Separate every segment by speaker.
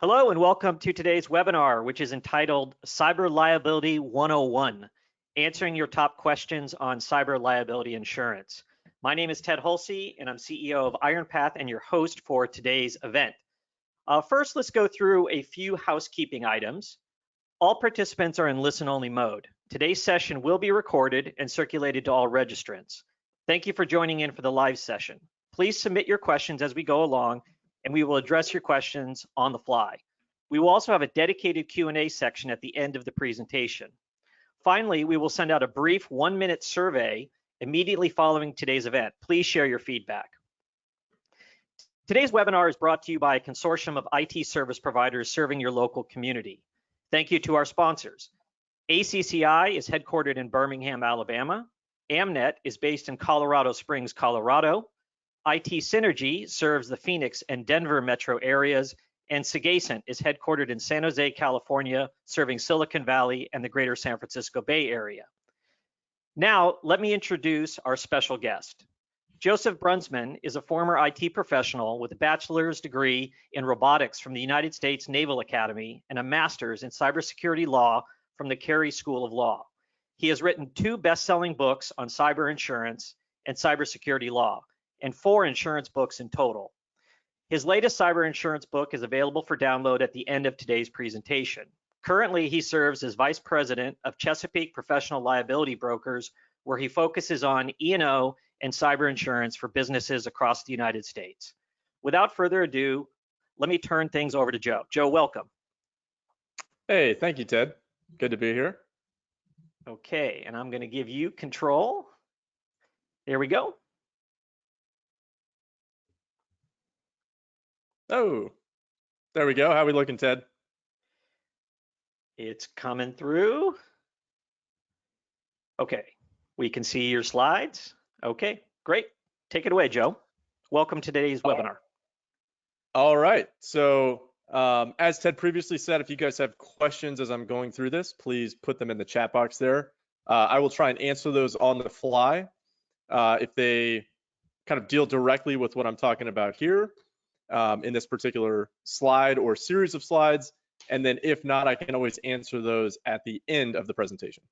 Speaker 1: Hello and welcome to today's webinar, which is entitled Cyber Liability 101, Answering Your Top Questions on Cyber Liability Insurance. My name is Ted Hulsey and I'm CEO of IronPath and your host for today's event. First, let's go through a few housekeeping items. All participants are in listen-only mode. Today's session will be recorded and circulated to all registrants. Thank you for joining in for the live session. Please submit your questions as we go along and we will address your questions on the fly. We will also have a dedicated Q&A section at the end of the presentation. Finally, we will send out a brief 1-minute survey immediately following today's event. Please share your feedback. Today's webinar is brought to you by a consortium of IT service providers serving your local community. Thank you to our sponsors. ACCI is headquartered in Birmingham, Alabama. Amnet is based in Colorado Springs, Colorado. itSynergy serves the Phoenix and Denver metro areas, and Sagacent is headquartered in San Jose, California, serving Silicon Valley and the greater San Francisco Bay Area. Now, let me introduce our special guest. Joseph Brunsman is a former IT professional with a bachelor's degree in robotics from the United States Naval Academy and a master's in cybersecurity law from the Carey School of Law. He has written 2 best-selling books on cyber insurance and cybersecurity law, and 4 insurance books in total. His latest cyber insurance book is available for download at the end of today's presentation. Currently, he serves as Vice President of Chesapeake Professional Liability Brokers, where he focuses on E&O and cyber insurance for businesses across the United States. Without further ado, let me turn things over to Joe. Joe, welcome.
Speaker 2: Hey, thank you, Ted. Good to be here.
Speaker 1: Okay, and I'm going to give you control. There we go.
Speaker 2: Oh, there we go. How are we looking, Ted?
Speaker 1: It's coming through. Okay, we can see your slides. Okay, great. Take it away, Joe. Welcome to today's webinar.
Speaker 2: All right. So as Ted previously said, if you guys have questions as I'm going through this, please put them in the chat box there. I will try and answer those on the fly. If they kind of deal directly with what I'm talking about here, in this particular slide or series of slides, and then if not, I can always answer those at the end of the presentation.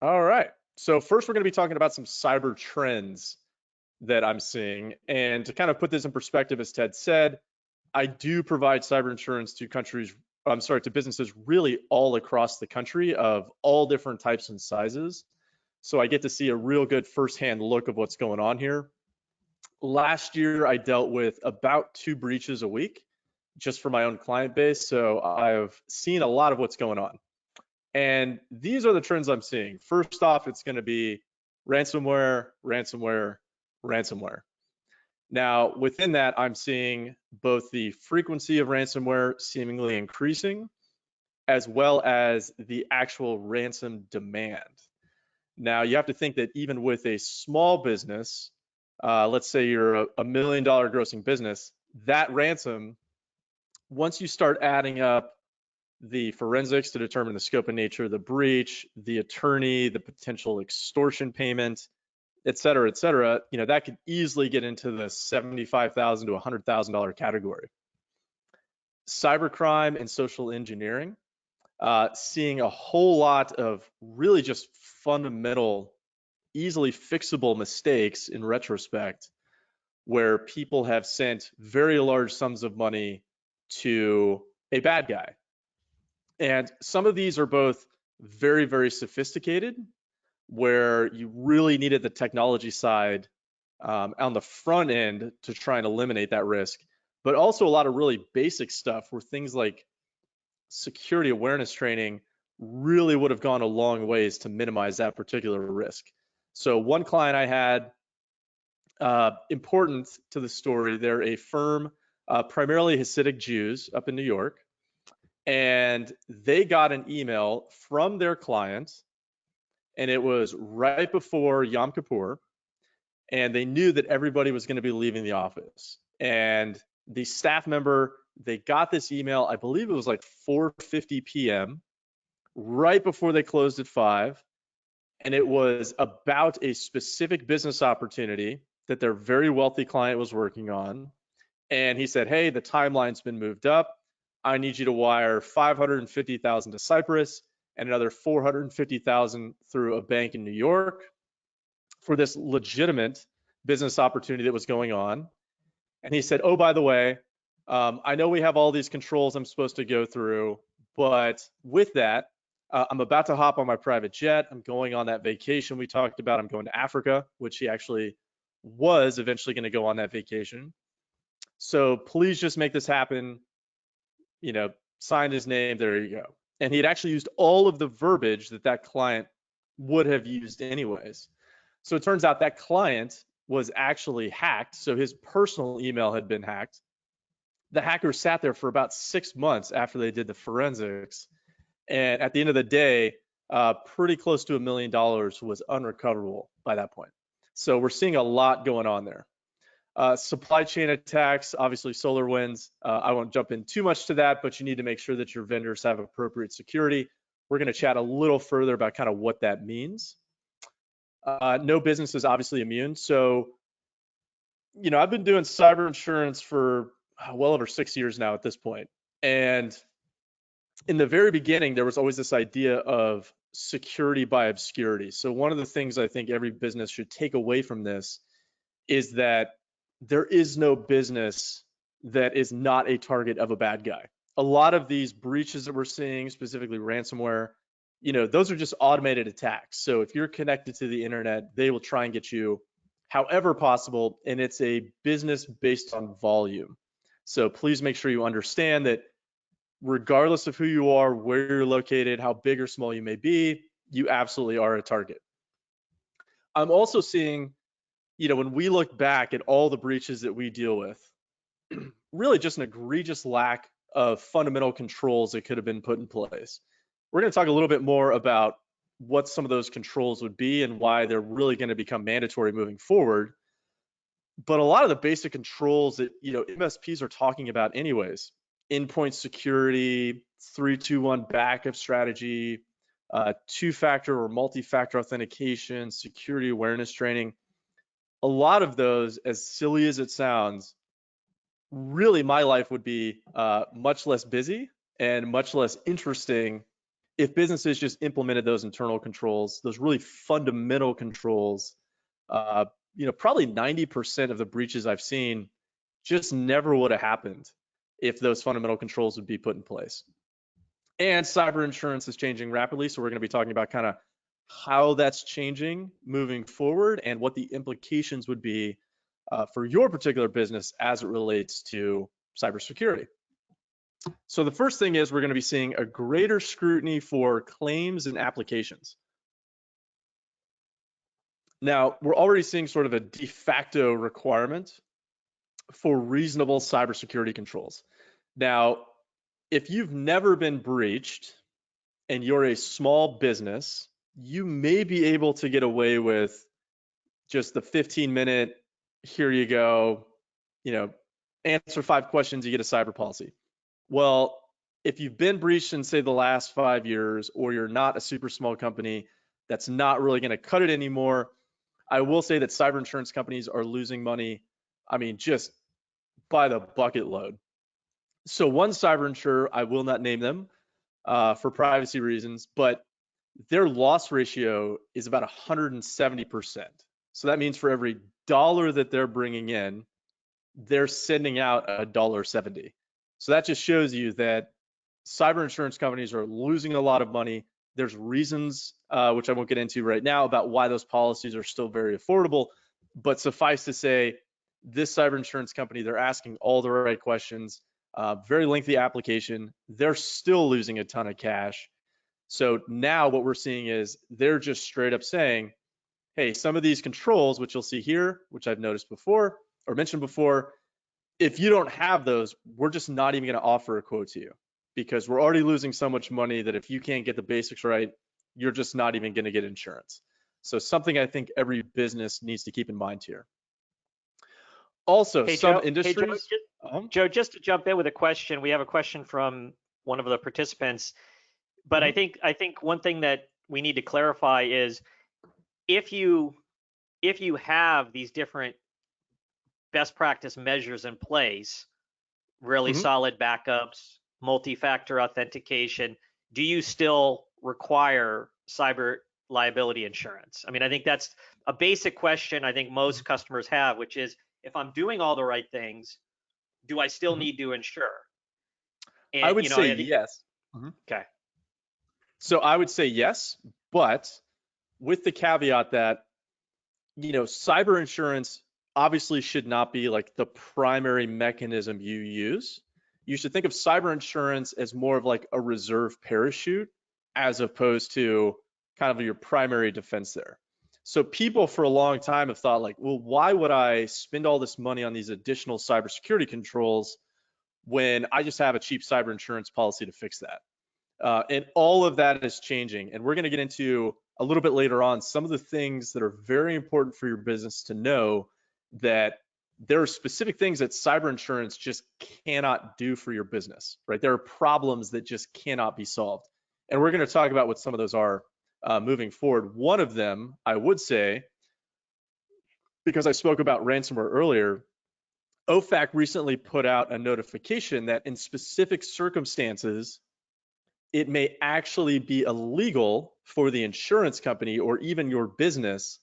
Speaker 2: All right, so first we're going to be talking about some cyber trends that I'm seeing, and to kind of put this in perspective, as Ted said, I do provide cyber insurance to businesses really all across the country of all different types and sizes, so I get to see a real good firsthand look of what's going on here. Last year, I dealt with about 2 breaches a week just for my own client base. So I've seen a lot of what's going on. And these are the trends I'm seeing. First off, it's going to be ransomware, ransomware, ransomware. Now, within that, I'm seeing both the frequency of ransomware seemingly increasing, as well as the actual ransom demand. Now, you have to think that even with a small business, let's say you're a $1 million grossing business, that ransom, once you start adding up the forensics to determine the scope and nature of the breach, the attorney, the potential extortion payment, et cetera, that could easily get into the $75,000 to $100,000 category. Cybercrime and social engineering, seeing a whole lot of really just fundamental, easily fixable mistakes in retrospect, where people have sent very large sums of money to a bad guy. And some of these are both very, very sophisticated, where you really needed the technology side on the front end to try and eliminate that risk, but also a lot of really basic stuff where things like security awareness training really would have gone a long ways to minimize that particular risk. So one client I had, important to the story, they're a firm, primarily Hasidic Jews up in New York, and they got an email from their client, and it was right before Yom Kippur, and they knew that everybody was going to be leaving the office. And the staff member, they got this email, I believe it was like 4:50 p.m., right before they closed at 5. And it was about a specific business opportunity that their very wealthy client was working on. And he said, hey, the timeline's been moved up. I need you to wire $550,000 to Cyprus and another $450,000 through a bank in New York for this legitimate business opportunity that was going on. And he said, oh, by the way, I know we have all these controls I'm supposed to go through, but with that, I'm about to hop on my private jet. I'm going on that vacation we talked about. I'm going to Africa, which he actually was eventually going to go on that vacation. So please just make this happen. You know, sign his name. There you go. And he had actually used all of the verbiage that that client would have used anyways. So it turns out that client was actually hacked. So his personal email had been hacked. The hackers sat there for about 6 months after they did the forensics. And at the end of the day, pretty close to $1 million was unrecoverable by that point. So we're seeing a lot going on there. Supply chain attacks, obviously SolarWinds. I won't jump in too much to that, but you need to make sure that your vendors have appropriate security. We're going to chat a little further about kind of what that means. No business is obviously immune. So, you know, I've been doing cyber insurance for well over 6 years now at this point. And in the very beginning, there was always this idea of security by obscurity. So one of the things I think every business should take away from this is that there is no business that is not a target of a bad guy. A lot of these breaches that we're seeing, specifically ransomware, you know, those are just automated attacks. So if you're connected to the internet, they will try and get you however possible, and it's a business based on volume. So please make sure you understand that regardless of who you are, where you're located, how big or small you may be, you absolutely are a target. I'm also seeing, you know, when we look back at all the breaches that we deal with, really just an egregious lack of fundamental controls that could have been put in place. We're going to talk a little bit more about what some of those controls would be and why they're really going to become mandatory moving forward. But a lot of the basic controls that, you know, MSPs are talking about anyways, endpoint security, 3-2-1 backup strategy, two-factor or multi-factor authentication, security awareness training. A lot of those, as silly as it sounds, really my life would be much less busy and much less interesting if businesses just implemented those internal controls, those really fundamental controls. You know, probably 90% of the breaches I've seen just never would have happened if those fundamental controls would be put in place. And cyber insurance is changing rapidly, so we're going to be talking about kind of how that's changing moving forward and what the implications would be for your particular business as it relates to cybersecurity. So the first thing is we're going to be seeing a greater scrutiny for claims and applications. Now, we're already seeing sort of a de facto requirement for reasonable cybersecurity controls. Now, if you've never been breached and you're a small business, you may be able to get away with just the 15-minute, here you go, you know, answer 5 questions, you get a cyber policy. Well, if you've been breached in, say, the last 5 years, or you're not a super small company, that's not really going to cut it anymore. I will say that cyber insurance companies are losing money, I mean, just by the bucket load. So one cyber insurer, I will not name them for privacy reasons, but their loss ratio is about 170%. So that means for every dollar that they're bringing in, they're sending out $1.70. So that just shows you that cyber insurance companies are losing a lot of money. There's reasons, which I won't get into right now, about why those policies are still very affordable. But suffice to say, this cyber insurance company, they're asking all the right questions, very lengthy application. They're still losing a ton of cash. So now what we're seeing is they're just straight up saying, hey, some of these controls, which you'll see here, which I've noticed before or mentioned before, if you don't have those, we're just not even going to offer a quote to you, because we're already losing so much money that if you can't get the basics right, you're just not even going to get insurance. So something I think every business needs to keep in mind here. Also,
Speaker 1: Hey,
Speaker 2: some
Speaker 1: Joe,
Speaker 2: industries.
Speaker 1: Joe, just to jump in with a question, we have a question from one of the participants, but I think one thing that we need to clarify is if you have these different best practice measures in place, really
Speaker 2: Mhm.
Speaker 1: solid backups, multi-factor authentication, do you still require cyber liability insurance? I mean, I think that's a basic question I think most customers have, which is, if I'm doing all the right things, do I still
Speaker 2: Mhm.
Speaker 1: need to insure?
Speaker 2: I
Speaker 1: And,
Speaker 2: would say
Speaker 1: I think that,
Speaker 2: yes. Mhm.
Speaker 1: okay.
Speaker 2: So I would say yes, but with the caveat that, cyber insurance obviously should not be like the primary mechanism you use. You should think of cyber insurance as more of like a reserve parachute as opposed to kind of your primary defense there. So people for a long time have thought like, well, why would I spend all this money on these additional cybersecurity controls when I just have a cheap cyber insurance policy to fix that? And all of that is changing. And we're going to get into a little bit later on some of the things that are very important for your business to know, that there are specific things that cyber insurance just cannot do for your business, right? There are problems that just cannot be solved. And we're going to talk about what some of those are moving forward. One of them, I would say, because I spoke about ransomware earlier, OFAC recently put out a notification that in specific circumstances, it may actually be illegal for the insurance company or even your business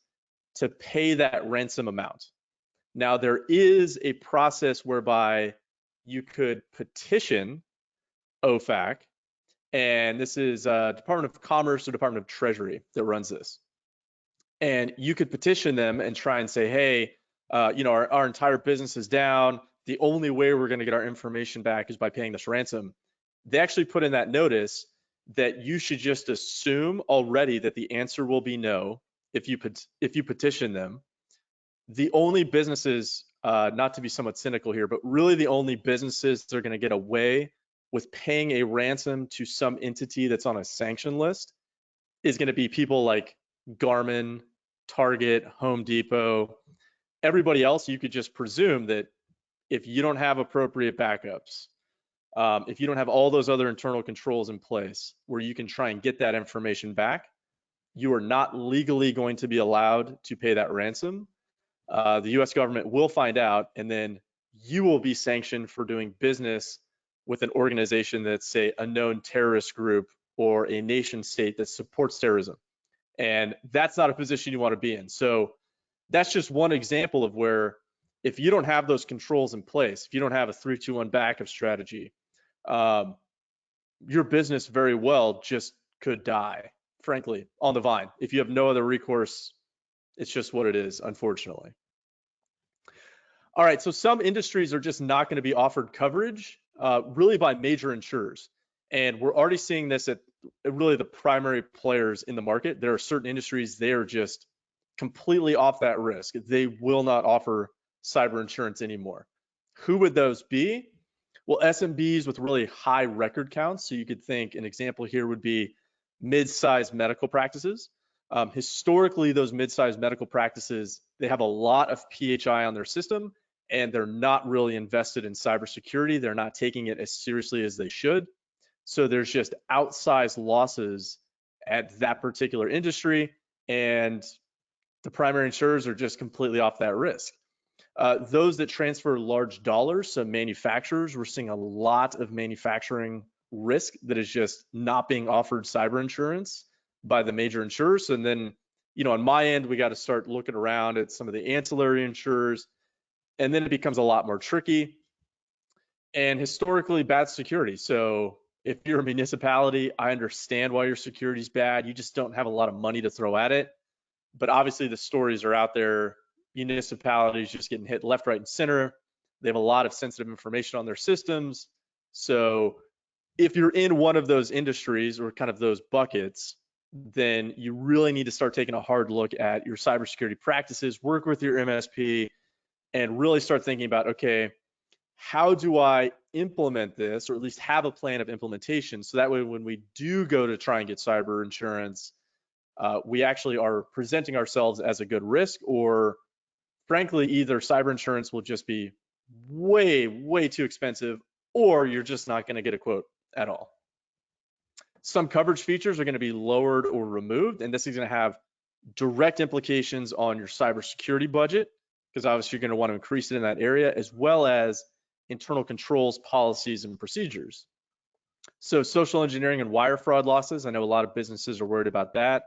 Speaker 2: to pay that ransom amount. Now, there is a process whereby you could petition OFAC, and this is Department of Commerce or Department of Treasury that runs this. And you could petition them and try and say, hey, our entire business is down. The only way we're going to get our information back is by paying this ransom. They actually put in that notice that you should just assume already that the answer will be no if you petition them. The only businesses, not to be somewhat cynical here, but really the only businesses that are going to get away with paying a ransom to some entity that's on a sanction list is going to be people like Garmin, Target, Home Depot. Everybody else, you could just presume that if you don't have appropriate backups, if you don't have all those other internal controls in place where you can try and get that information back, you are not legally going to be allowed to pay that ransom. The US government will find out, and then you will be sanctioned for doing business with an organization that's, say, a known terrorist group or a nation state that supports terrorism. And that's not a position you want to be in. So that's just one example of where, if you don't have those controls in place, if you don't have a 3-2-1 backup strategy, your business very well just could die, frankly, on the vine. If you have no other recourse, it's just what it is, unfortunately. All right, so some industries are just not going to be offered coverage really by major insurers. And we're already seeing this at really the primary players in the market. There are certain industries, they are just completely off that risk. They will not offer cyber insurance anymore. Who would those be? Well, SMBs with really high record counts. So you could think an example here would be mid-sized medical practices. Historically, those mid-sized medical practices, they have a lot of PHI on their system, and they're not really invested in cybersecurity. They're not taking it as seriously as they should. So there's just outsized losses at that particular industry, and the primary insurers are just completely off that risk. Those that transfer large dollars, so manufacturers, we're seeing a lot of manufacturing risk that is just not being offered cyber insurance by the major insurers. And then, on my end, we got to start looking around at some of the ancillary insurers, and then it becomes a lot more tricky. And historically, bad security. So if you're a municipality, I understand why your security is bad. You just don't have a lot of money to throw at it. But obviously, the stories are out there. Municipalities just getting hit left, right, and center. They have a lot of sensitive information on their systems. So if you're in one of those industries or kind of those buckets, then you really need to start taking a hard look at your cybersecurity practices, work with your MSP, and really start thinking about, okay, how do I implement this, or at least have a plan of implementation, so that way when we do go to try and get cyber insurance, we actually are presenting ourselves as a good risk, or frankly, either cyber insurance will just be way, way too expensive, or you're just not going to get a quote at all. Some coverage features are going to be lowered or removed, and this is going to have direct implications on your cybersecurity budget, because obviously you're going to want to increase it in that area, as well as internal controls, policies, and procedures. So social engineering and wire fraud losses, I know a lot of businesses are worried about that.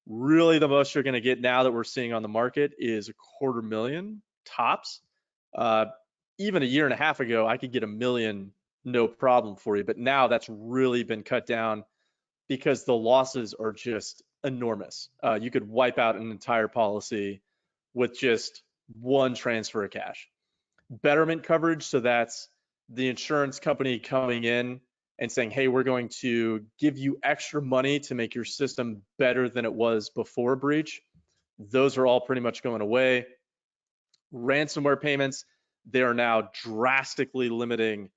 Speaker 2: Really the most you're going to get now that we're seeing on the market is $250,000 tops. Even a year and a half ago, I could get $1 million, no problem for you. But now that's really been cut down because the losses are just enormous. You could wipe out an entire policy with just one transfer of cash. Betterment coverage, so that's the insurance company coming in and saying, hey, we're going to give you extra money to make your system better than it was before a breach. Those are all pretty much going away. Ransomware payments, they are now drastically limiting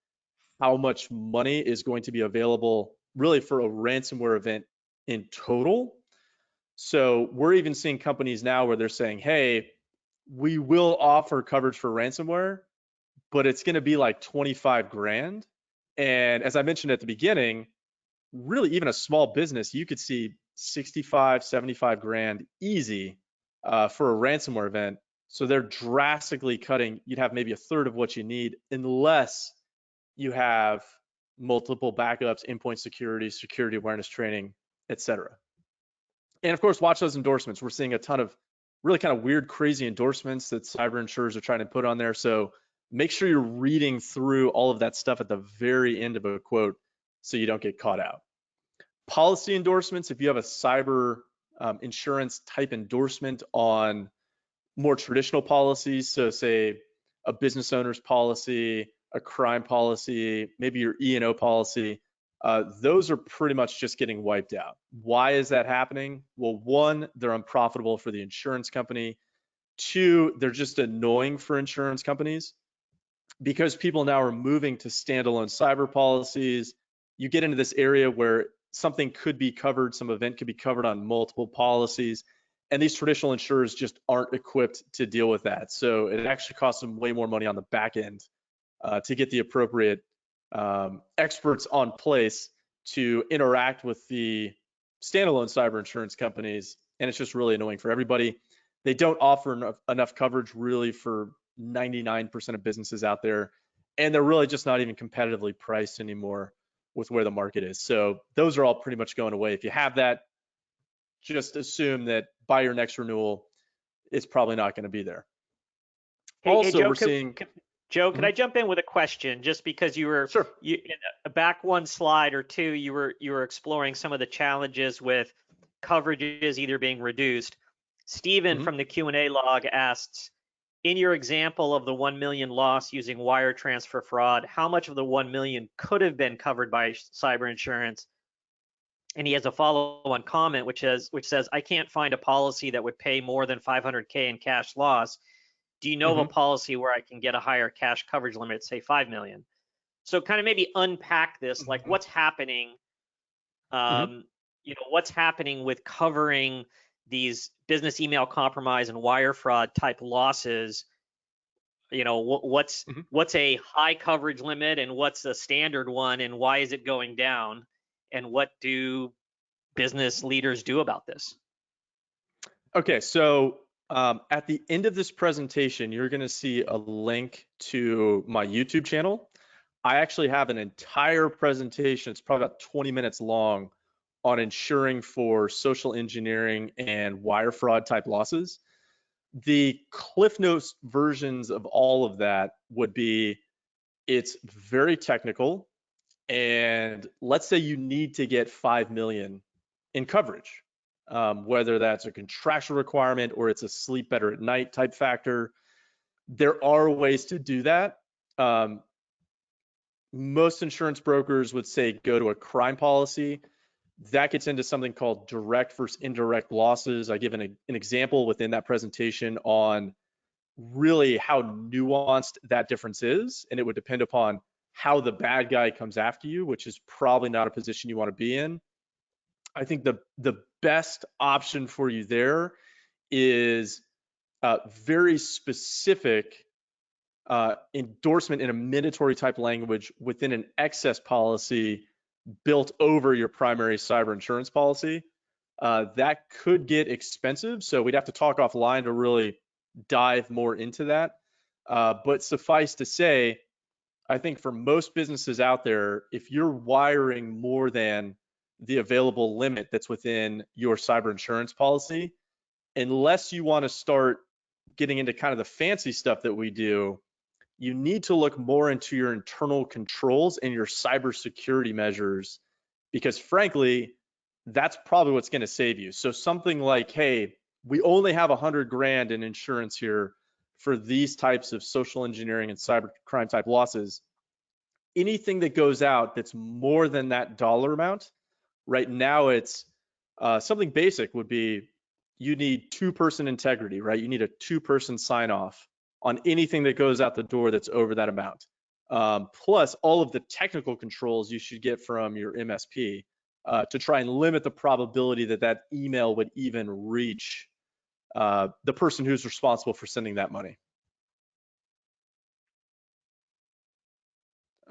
Speaker 2: how much money is going to be available really for a ransomware event in total. So we're even seeing companies now where they're saying, hey, we will offer coverage for ransomware, but it's going to be like 25 grand. And as I mentioned at the beginning, really even a small business, you could see 65, 75 grand easy for a ransomware event. So they're drastically cutting. You'd have maybe a third of what you need unless you have multiple backups, endpoint security, security awareness training, etc. And of course, watch those endorsements. We're seeing a ton of really kind of weird, crazy endorsements that cyber insurers are trying to put on there. So make sure you're reading through all of that stuff at the very end of a quote so you don't get caught out. Policy endorsements, if you have a cyber insurance type endorsement on more traditional policies, so say a business owner's policy, a crime policy, maybe your E&O policy, those are pretty much just getting wiped out. Why is that happening? Well, one, they're unprofitable for the insurance company. Two, they're just annoying for insurance companies because people now are moving to standalone cyber policies. You get into this area where something could be covered, some event could be covered on multiple policies, and these traditional insurers just aren't equipped to deal with that. So it actually costs them way more money on the back end to get the appropriate experts on place to interact with the standalone cyber insurance companies, and it's just really annoying for everybody. They don't offer enough coverage really for 99% of businesses out there, and they're really just not even competitively priced anymore with where the market is. So those are all pretty much going away. If you have that, just assume that by your next renewal, it's probably not going to be there.
Speaker 1: Hey, Joe,
Speaker 2: we're seeing.
Speaker 1: Joe, can I jump in with a question? Just because you were
Speaker 2: Sure.
Speaker 1: in back one slide or two, you were exploring some of the challenges with coverages either being reduced. Stephen from the Q&A log asks, in your example of the 1 million loss using wire transfer fraud, how much of the 1 million could have been covered by cyber insurance? And he has a follow-on comment which says, I can't find a policy that would pay more than 500K in cash loss. Do you know of a policy where I can get a higher cash coverage limit, say 5 million? So kind of maybe unpack this, like what's happening, what's happening with covering these business email compromise and wire fraud type losses. What's a high coverage limit and what's a standard one, and why is it going down, and what do business leaders do about this?
Speaker 2: Okay, so at the end of this presentation, you're going to see a link to my YouTube channel. I actually have an entire presentation. It's probably about 20 minutes long on insuring for social engineering and wire fraud type losses. The Cliff Notes versions of all of that would be, it's very technical, and let's say you need to get 5 million in coverage, whether that's a contractual requirement or it's a sleep better at night type factor. There are ways to do that. Most insurance brokers would say go to a crime policy. That gets into something called direct versus indirect losses. I give an example within that presentation on really how nuanced that difference is, and it would depend upon how the bad guy comes after you, which is probably not a position you want to be in. I think the best option for you there is very specific endorsement in a mandatory type language within an excess policy built over your primary cyber insurance policy. That could get expensive, so we'd have to talk offline to really dive more into that. But suffice to say, I think for most businesses out there, if you're wiring more than the available limit that's within your cyber insurance policy, unless you want to start getting into kind of the fancy stuff that we do, you need to look more into your internal controls and your cybersecurity measures, because frankly, that's probably what's going to save you. So something like, hey, we only have 100 grand in insurance here for these types of social engineering and cyber crime type losses. Anything that goes out that's more than that dollar amount, right now it's something basic would be you need two-person integrity, right? You need a two-person sign off on anything that goes out the door that's over that amount. Plus all of the technical controls you should get from your MSP to try and limit the probability that that email would even reach the person who's responsible for sending that money.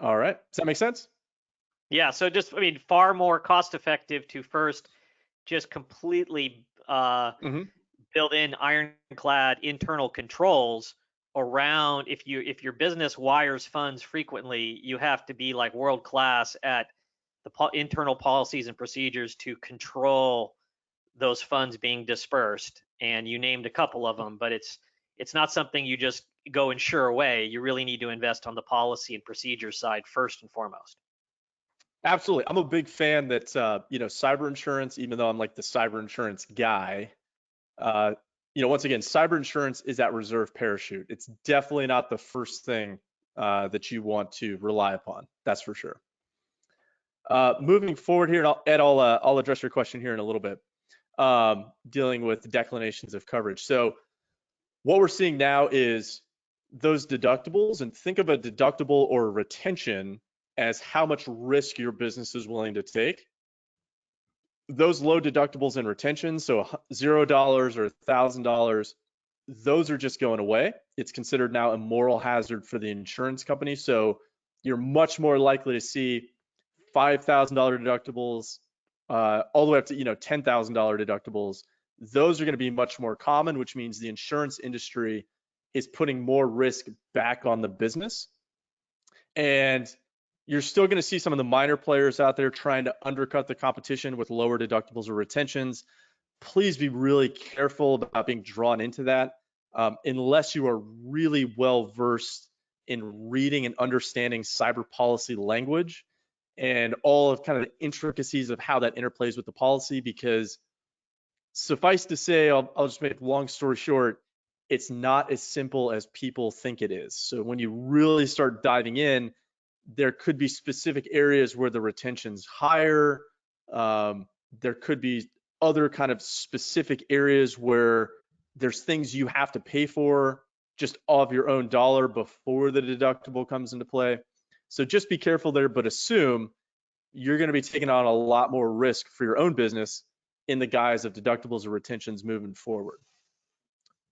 Speaker 2: All right, does that make sense?
Speaker 1: Yeah, so just, I mean, far more cost effective to first just completely build in ironclad internal controls around, if your business wires funds frequently, you have to be like world class at the internal policies and procedures to control those funds being dispersed. And you named a couple of them, but it's not something you just go insure away. You really need to invest on the policy and procedure side first and foremost.
Speaker 2: Absolutely. I'm a big fan that, cyber insurance, even though I'm like the cyber insurance guy, once again, cyber insurance is that reserve parachute. It's definitely not the first thing that you want to rely upon. That's for sure. Moving forward here, and Ed, I'll address your question here in a little bit, dealing with declinations of coverage. So what we're seeing now is those deductibles, and think of a deductible or a retention as how much risk your business is willing to take. Those low deductibles and retentions, so $0 or $1,000, those are just going away. It's considered now a moral hazard for the insurance company. So you're much more likely to see $5,000 deductibles, all the way up to $10,000 deductibles. Those are going to be much more common, which means the insurance industry is putting more risk back on the business. And you're still going to see some of the minor players out there trying to undercut the competition with lower deductibles or retentions. Please be really careful about being drawn into that, unless you are really well versed in reading and understanding cyber policy language and all of kind of the intricacies of how that interplays with the policy. Because suffice to say, I'll just make long story short, it's not as simple as people think it is. So when you really start diving in, there could be specific areas where the retention's higher. There could be other kind of specific areas where there's things you have to pay for just of your own dollar before the deductible comes into play. So just be careful there, but assume you're going to be taking on a lot more risk for your own business in the guise of deductibles or retentions moving forward.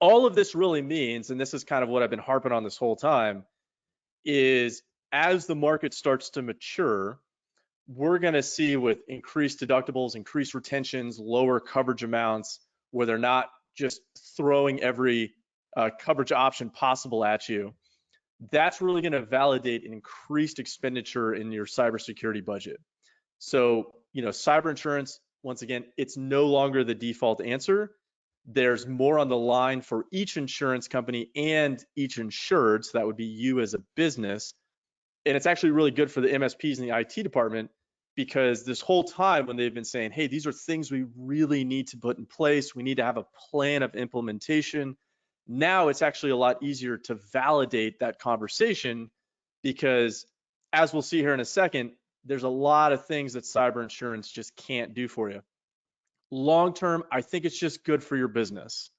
Speaker 2: All of this really means, and this is kind of what I've been harping on this whole time, is as the market starts to mature, we're going to see with increased deductibles, increased retentions, lower coverage amounts, where they're not just throwing every coverage option possible at you. That's really going to validate an increased expenditure in your cybersecurity budget. So, cyber insurance, once again, it's no longer the default answer. There's more on the line for each insurance company and each insured, so that would be you as a business. And it's actually really good for the MSPs and the IT department, because this whole time when they've been saying, hey, these are things we really need to put in place, we need to have a plan of implementation, now it's actually a lot easier to validate that conversation, because as we'll see here in a second, there's a lot of things that cyber insurance just can't do for you. Long term, I think it's just good for your business,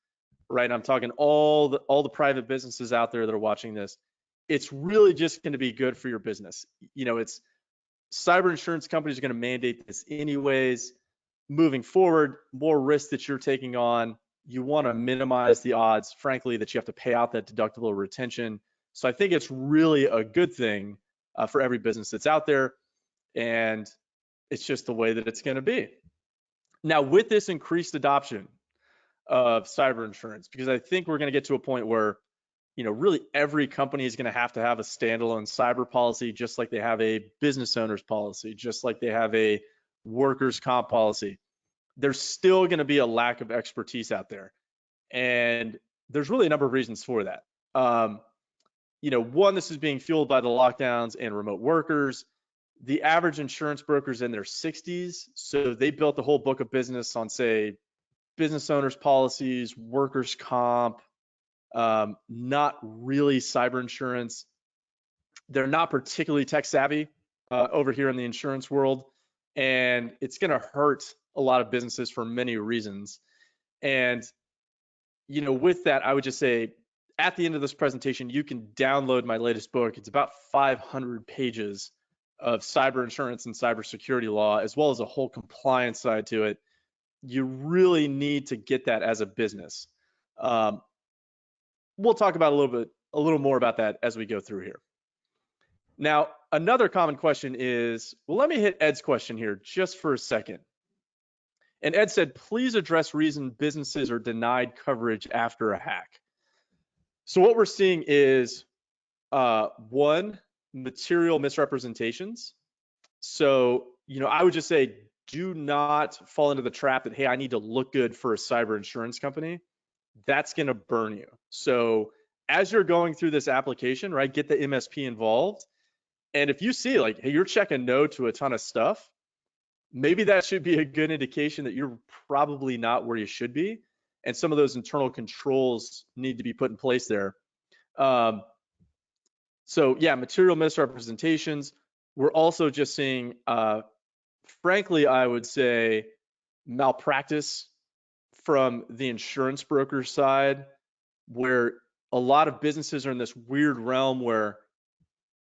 Speaker 2: right? I'm talking all the private businesses out there that are watching this. It's really just going to be good for your business. It's cyber insurance companies are going to mandate this anyways. Moving forward, more risk that you're taking on, you want to minimize the odds, frankly, that you have to pay out that deductible or retention. So I think it's really a good thing for every business that's out there, and it's just the way that it's going to be. Now, with this increased adoption of cyber insurance, because I think we're going to get to a point where really every company is going to have a standalone cyber policy, just like they have a business owner's policy, just like they have a workers' comp policy. There's still going to be a lack of expertise out there. And there's really a number of reasons for that. One, this is being fueled by the lockdowns and remote workers. The average insurance broker's in their 60s, so they built the whole book of business on, say, business owners' policies, workers' comp, not really cyber insurance. They're not particularly tech savvy over here in the insurance world, and it's going to hurt a lot of businesses for many reasons. And with that, I would just say at the end of this presentation, you can download my latest book. It's about 500 pages of cyber insurance and cybersecurity law, as well as a whole compliance side to it. You really need to get that as a business. We'll talk about a little more about that as we go through here. Now, another common question is, well, let me hit Ed's question here just for a second. And Ed said, please address reason businesses are denied coverage after a hack. So what we're seeing is, one, material misrepresentations. So, I would just say, do not fall into the trap that, hey, I need to look good for a cyber insurance company. That's going to burn you. So as you're going through this application, right, get the MSP involved. And if you see like, hey, you're checking no to a ton of stuff, maybe that should be a good indication that you're probably not where you should be. And some of those internal controls need to be put in place there. So yeah, material misrepresentations. We're also just seeing, frankly, I would say malpractice from the insurance broker side, where a lot of businesses are in this weird realm where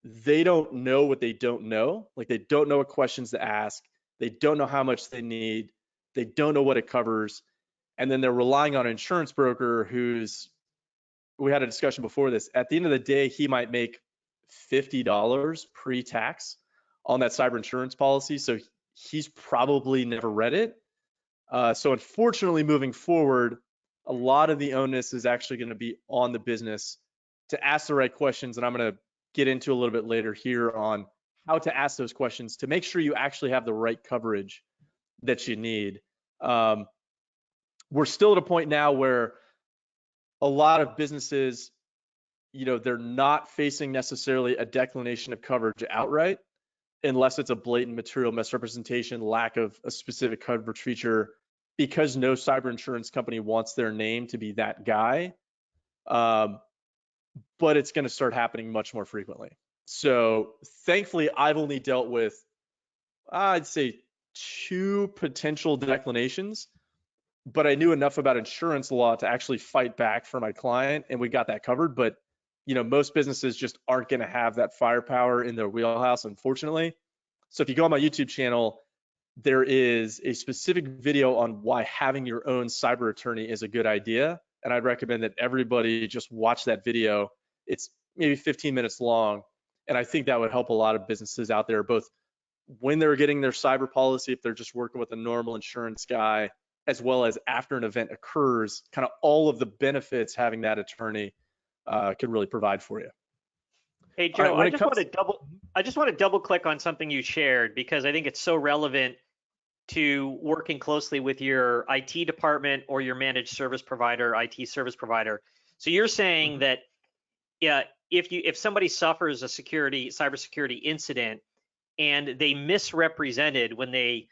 Speaker 2: they don't know what they don't know. Like they don't know what questions to ask. They don't know how much they need. They don't know what it covers. And then they're relying on an insurance broker we had a discussion before this. At the end of the day, he might make $50 pre-tax on that cyber insurance policy. So he's probably never read it. So unfortunately, moving forward, a lot of the onus is actually going to be on the business to ask the right questions. And I'm going to get into a little bit later here on how to ask those questions to make sure you actually have the right coverage that you need. We're still at a point now where a lot of businesses, they're not facing necessarily a declination of coverage outright, unless it's a blatant material misrepresentation, lack of a specific coverage feature, because no cyber insurance company wants their name to be that guy. But it's going to start happening much more frequently. So thankfully, I've only dealt with, I'd say, 2 potential declinations, but I knew enough about insurance law to actually fight back for my client, and we got that covered. But most businesses just aren't going to have that firepower in their wheelhouse, unfortunately. So if you go on my YouTube channel, there is a specific video on why having your own cyber attorney is a good idea. And I'd recommend that everybody just watch that video. It's maybe 15 minutes long. And I think that would help a lot of businesses out there, both when they're getting their cyber policy, if they're just working with a normal insurance guy, as well as after an event occurs, kind of all of the benefits having that attorney could really provide for you.
Speaker 1: Hey, Joe, I just want to double click on something you shared, because I think it's so relevant to working closely with your IT department or your managed service provider, IT service provider. So you're saying that, yeah, if somebody suffers a cybersecurity incident and they misrepresented when they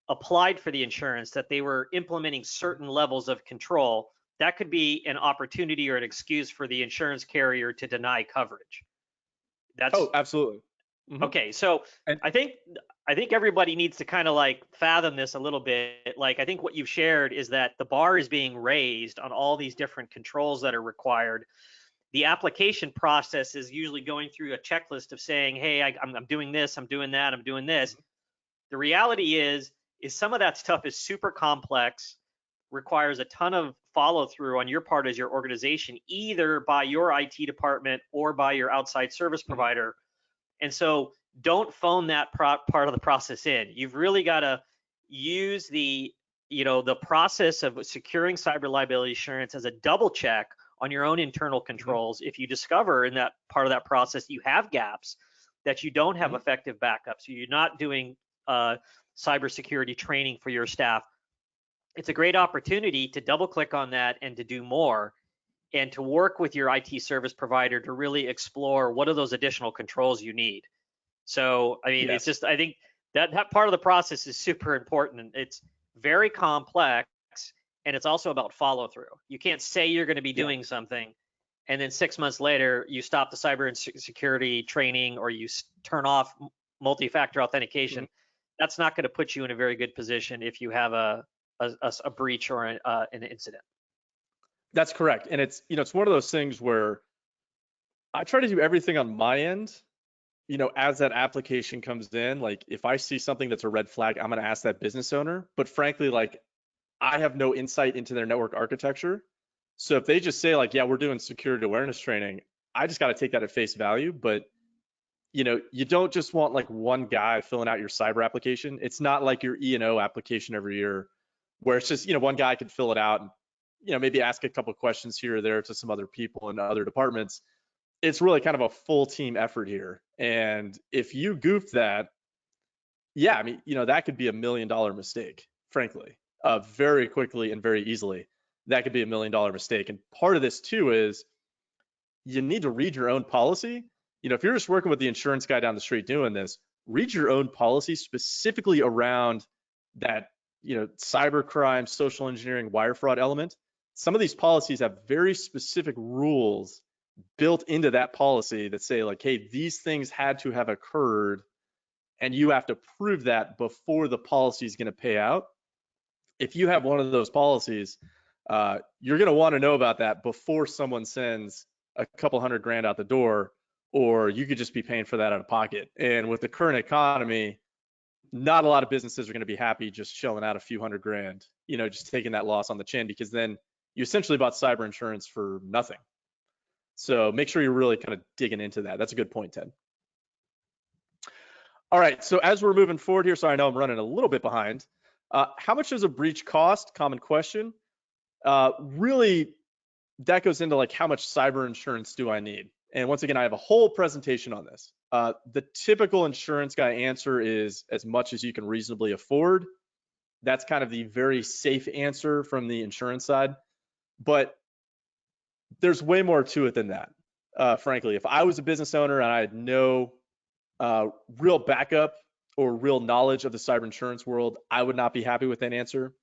Speaker 1: applied for the insurance that they were implementing certain levels of control, that could be an opportunity or an excuse for the insurance carrier to deny coverage.
Speaker 2: Oh, absolutely.
Speaker 1: Okay, so I think everybody needs to kind of like fathom this a little bit. Like, I think what you've shared is that the bar is being raised on all these different controls that are required. The application process is usually going through a checklist of saying, hey, I'm doing this, I'm doing that, I'm doing this. The reality is some of that stuff is super complex, requires a ton of follow through on your part as your organization, either by your IT department or by your outside service provider. And so don't phone that part of the process in. You've really got to use the process of securing cyber liability insurance as a double check on your own internal controls. If you discover in that part of that process you have gaps, that you don't have effective backups, you're not doing cybersecurity training for your staff, it's a great opportunity to double click on that and to do more, and to work with your IT service provider to really explore what are those additional controls you need. So, I mean, it's just, I think that part of the process is super important. It's very complex, and it's also about follow through. You can't say you're going to be doing something, and then 6 months later, you stop the cyber and security training, or you turn off multi-factor authentication. That's not going to put you in a very good position if you have a breach or an incident.
Speaker 2: That's correct. And it's, it's one of those things where I try to do everything on my end, as that application comes in. Like, if I see something that's a red flag, I'm going to ask that business owner. But frankly, like, I have no insight into their network architecture. So if they just say like, yeah, we're doing security awareness training, I just got to take that at face value. But, you don't just want like one guy filling out your cyber application. It's not like your E&O application every year where it's just, one guy could fill it out and, maybe ask a couple of questions here or there to some other people in other departments. It's really kind of a full team effort here. And if you goof that, I mean, that could be $1 million mistake, frankly, very quickly and very easily. That could be $1 million mistake. And part of this too is you need to read your own policy. If you're just working with the insurance guy down the street doing this, read your own policy specifically around that, cyber crime, social engineering, wire fraud element. Some of these policies have very specific rules built into that policy that say like, hey, these things had to have occurred, and you have to prove that before the policy is going to pay out. If you have one of those policies, you're going to want to know about that before someone sends a couple $100,000 out the door, or you could just be paying for that out of pocket. And with the current economy, not a lot of businesses are going to be happy just shelling out a few $100,000, just taking that loss on the chin, because then you essentially bought cyber insurance for nothing. So make sure you're really kind of digging into that. That's a good point, Ted. All right, so as we're moving forward here, so I know I'm running a little bit behind. How much does a breach cost? Common question. Really, that goes into like, how much cyber insurance do I need? And once again, I have a whole presentation on this. The typical insurance guy answer is as much as you can reasonably afford. That's kind of the very safe answer from the insurance side. But there's way more to it than that. Frankly, if I was a business owner and I had no real backup or real knowledge of the cyber insurance world, I would not be happy with that answer.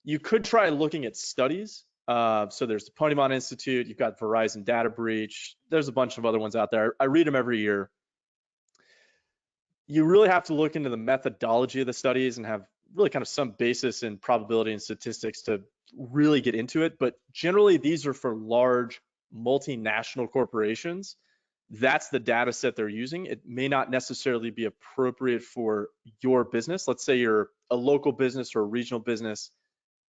Speaker 2: You could try looking at studies. So there's the Ponemon Institute, you've got Verizon Data Breach, there's a bunch of other ones out there. I read them every year. You really have to look into the methodology of the studies and have really kind of some basis in probability and statistics to really get into it. But generally, these are for large multinational corporations. That's the data set they're using. It may not necessarily be appropriate for your business. Let's say you're a local business or a regional business.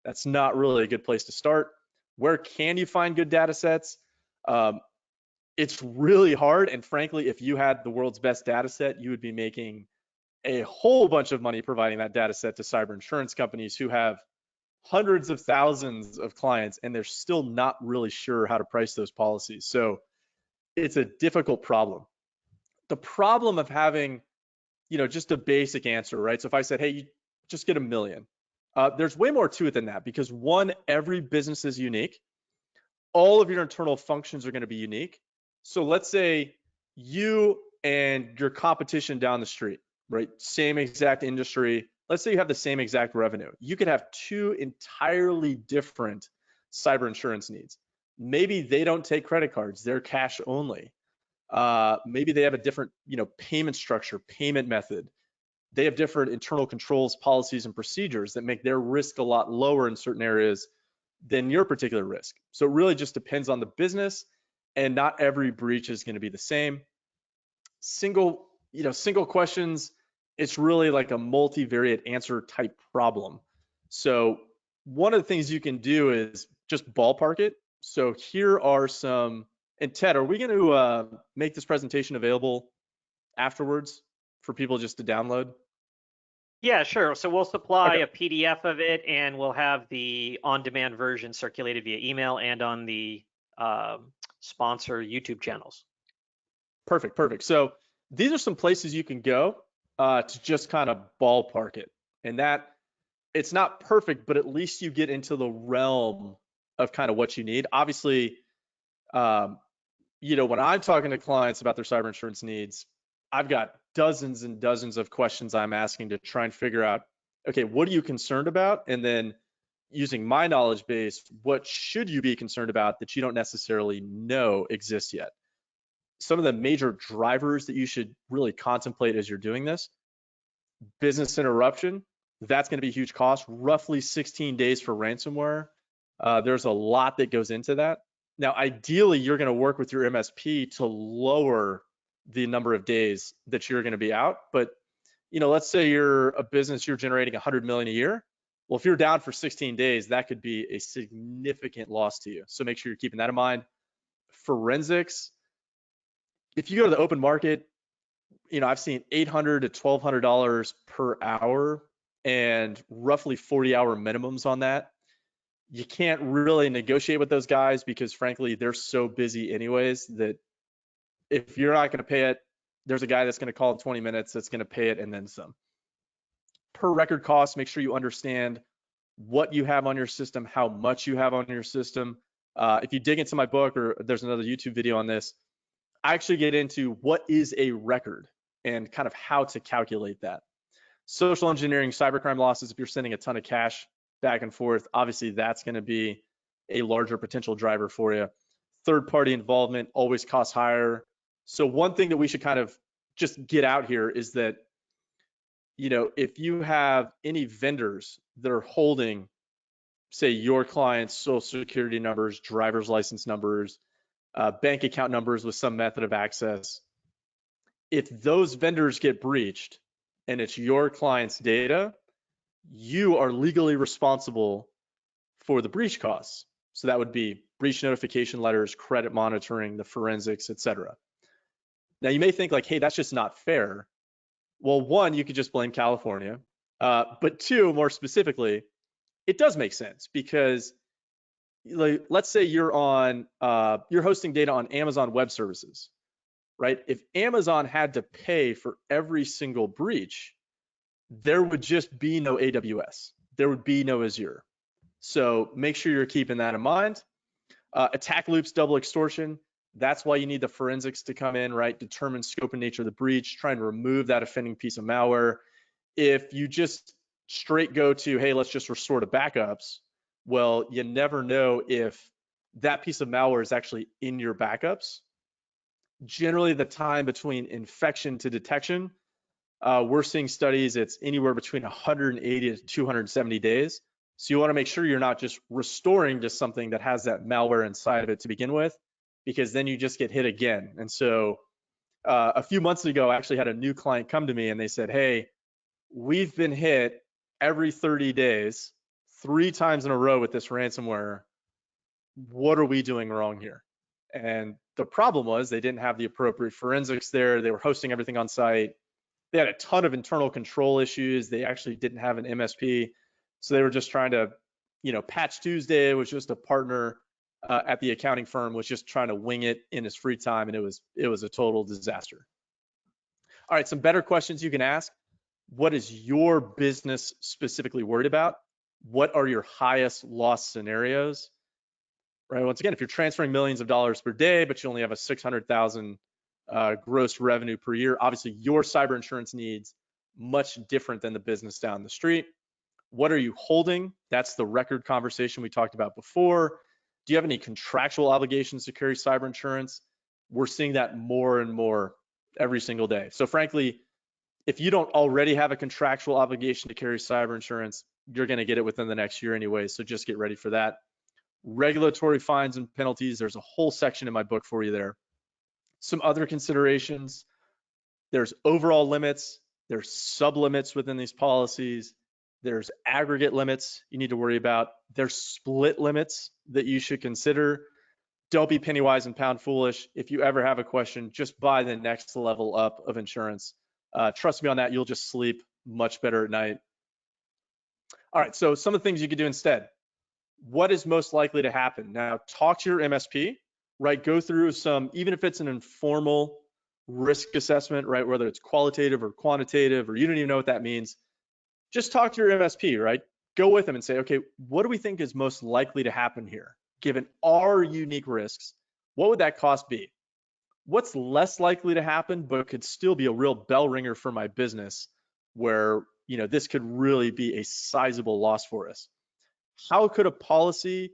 Speaker 2: That's not really a good place to start. Where can you find good data sets? It's really hard. And frankly, if you had the world's best data set, you would be making a whole bunch of money providing that data set to cyber insurance companies who have hundreds of thousands of clients, and they're still not really sure how to price those policies. So it's a difficult problem. The problem of having, just a basic answer, right? So if I said, hey, you just get $1 million, there's way more to it than that, because one, every business is unique. All of your internal functions are going to be unique. So let's say you and your competition down the street, right? Same exact industry. Let's say you have the same exact revenue. You could have two entirely different cyber insurance needs. Maybe they don't take credit cards, they're cash only. Maybe they have a different, payment structure, payment method. They have different internal controls, policies, and procedures that make their risk a lot lower in certain areas than your particular risk. So it really just depends on the business, and not every breach is going to be the same. Single questions, it's really like a multivariate answer type problem. So one of the things you can do is just ballpark it. So here are some, and Ted, are we going to make this presentation available afterwards for people just to download?
Speaker 1: Yeah, sure. So we'll supply a PDF of it, and we'll have the on-demand version circulated via email and on the sponsor YouTube channels.
Speaker 2: Perfect. So these are some places you can go to just kind of ballpark it. And that it's not perfect, but at least you get into the realm of kind of what you need. Obviously, when I'm talking to clients about their cyber insurance needs, I've got dozens and dozens of questions I'm asking to try and figure out, okay, what are you concerned about? And then using my knowledge base, what should you be concerned about that you don't necessarily know exists yet? Some of the major drivers that you should really contemplate as you're doing this: business interruption, that's going to be a huge cost, roughly 16 days for ransomware. There's a lot that goes into that. Now, ideally, you're going to work with your MSP to lower the number of days that you're going to be out. But, let's say you're a business, you're generating 100 million a year. Well, if you're down for 16 days, that could be a significant loss to you. So make sure you're keeping that in mind. Forensics, if you go to the open market, I've seen $800 to $1,200 per hour and roughly 40-hour minimums on that. You can't really negotiate with those guys because, frankly, they're so busy anyways that if you're not going to pay it, there's a guy that's going to call in 20 minutes that's going to pay it and then some. Per record cost, make sure you understand what you have on your system, how much you have on your system. If you dig into my book, or there's another YouTube video on this, I actually get into what is a record and kind of how to calculate that. Social engineering, cybercrime losses, if you're sending a ton of cash back and forth, obviously that's going to be a larger potential driver for you. Third party involvement always costs higher. So one thing that we should kind of just get out here is that, if you have any vendors that are holding, say, your client's social security numbers, driver's license numbers, bank account numbers with some method of access, if those vendors get breached and it's your client's data, you are legally responsible for the breach costs. So that would be breach notification letters, credit monitoring, the forensics, etc. Now you may think like, hey, that's just not fair. Well, one, you could just blame California. But two, more specifically, it does make sense because let's say you're hosting data on Amazon Web Services, right? If Amazon had to pay for every single breach, there would just be no AWS. There would be no Azure. So make sure you're keeping that in mind. Attack loops, double extortion. That's why you need the forensics to come in, right? Determine scope and nature of the breach, try and remove that offending piece of malware. If you just straight go to, hey, let's just restore to backups, well, you never know if that piece of malware is actually in your backups. Generally, the time between infection to detection, we're seeing studies, it's anywhere between 180 to 270 days. So you want to make sure you're not just restoring to something that has that malware inside of it to begin with, because then you just get hit again. And so a few months ago, I actually had a new client come to me and they said, hey, we've been hit every 30 days, 3 times in a row with this ransomware. What are we doing wrong here? And the problem was they didn't have the appropriate forensics there. They were hosting everything on site. They had a ton of internal control issues. They actually didn't have an MSP. So they were just trying to, Patch Tuesday was just a partner at the accounting firm, was just trying to wing it in his free time, and it was a total disaster. All right, some better questions you can ask. What is your business specifically worried about? What are your highest loss scenarios? Right. Once again, if you're transferring millions of dollars per day, but you only have a 600,000 gross revenue per year, obviously your cyber insurance needs much different than the business down the street. What are you holding? That's the record conversation we talked about before. Do you have any contractual obligations to carry cyber insurance? We're seeing that more and more every single day. So frankly, if you don't already have a contractual obligation to carry cyber insurance, you're going to get it within the next year anyway. So just get ready for that. Regulatory fines and penalties, there's a whole section in my book for you there. Some other considerations, there's overall limits, there's sublimits within these policies, there's aggregate limits you need to worry about, there's split limits that you should consider. Don't be penny wise and pound foolish. If you ever have a question, just buy the next level up of insurance. Trust me on that, you'll just sleep much better at night. All right, so some of the things you could do instead. What is most likely to happen? Now, talk to your MSP. right? Go through some, even if it's an informal risk assessment, right? Whether it's qualitative or quantitative, or you don't even know what that means. Just talk to your MSP, right? Go with them and say, okay, what do we think is most likely to happen here? Given our unique risks, what would that cost be? What's less likely to happen, but could still be a real bell ringer for my business where, this could really be a sizable loss for us? How could a policy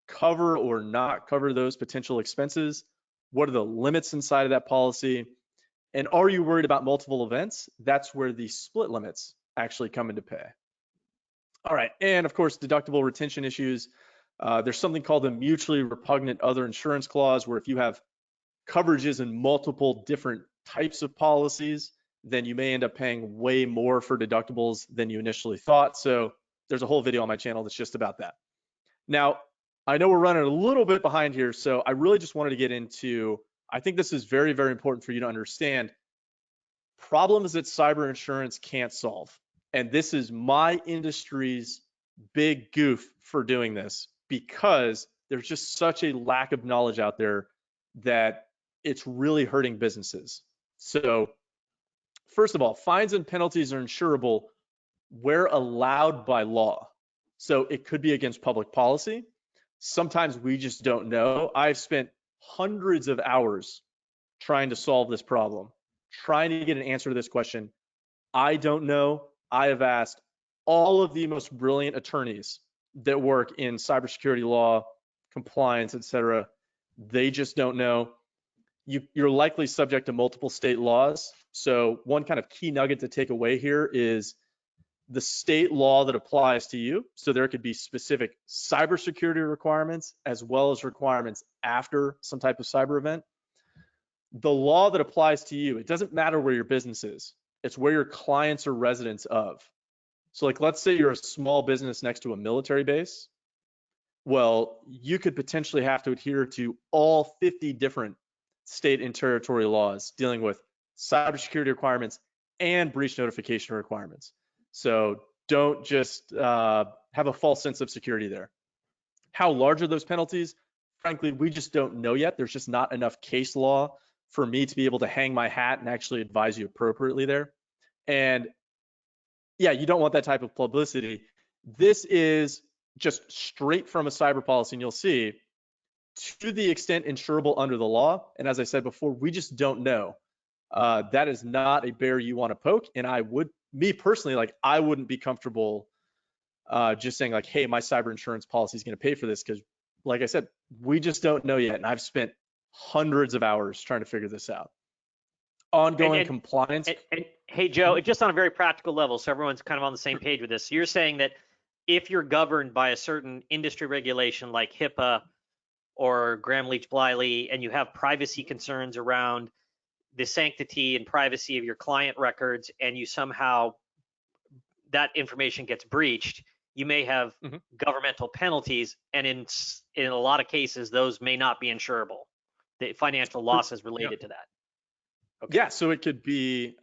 Speaker 2: cover or not cover those potential expenses? What are the limits inside of that policy? And are you worried about multiple events? That's where the split limits actually come into play. All right, and of course, deductible retention issues. There's something called the mutually repugnant other insurance clause, where if you have coverages in multiple different types of policies, then you may end up paying way more for deductibles than you initially thought. So there's a whole video on my channel that's just about that. Now, I know we're running a little bit behind here, so I really just wanted to get into, I think this is very, very important for you to understand, problems that cyber insurance can't solve. And this is my industry's big goof for doing this, because there's just such a lack of knowledge out there that it's really hurting businesses. So first of all, fines and penalties are insurable where allowed by law. So it could be against public policy. Sometimes we just don't know. I've spent hundreds of hours trying to solve this problem, trying to get an answer to this question. I don't know. I have asked all of the most brilliant attorneys that work in cybersecurity law, compliance, etc. They just don't know. You're likely subject to multiple state laws. So one kind of key nugget to take away here is the state law that applies to you. So there could be specific cybersecurity requirements as well as requirements after some type of cyber event. The law that applies to you, it doesn't matter where your business is. It's where your clients are residents of. So like, let's say you're a small business next to a military base. Well, you could potentially have to adhere to all 50 different state and territory laws dealing with cybersecurity requirements and breach notification requirements. So don't just have a false sense of security there. How large are those penalties? Frankly, we just don't know yet. There's just not enough case law for me to be able to hang my hat and actually advise you appropriately there. And yeah, you don't want that type of publicity. This is just straight from a cyber policy, and you'll see, to the extent insurable under the law, and as I said before, we just don't know. That is not a bear you want to poke, and me personally, like, I wouldn't be comfortable just saying like, hey, my cyber insurance policy is going to pay for this, because like I said, we just don't know yet, and I've spent hundreds of hours trying to figure this out. Ongoing compliance.
Speaker 1: And hey, Joe, just on a very practical level, so everyone's kind of on the same page with this. So you're saying that if you're governed by a certain industry regulation like HIPAA or Gramm-Leach-Bliley, and you have privacy concerns around the sanctity and privacy of your client records, and you somehow, that information gets breached, you may have governmental penalties, and in a lot of cases, those may not be insurable. The financial losses related to that.
Speaker 2: Okay. Yeah, so it could be,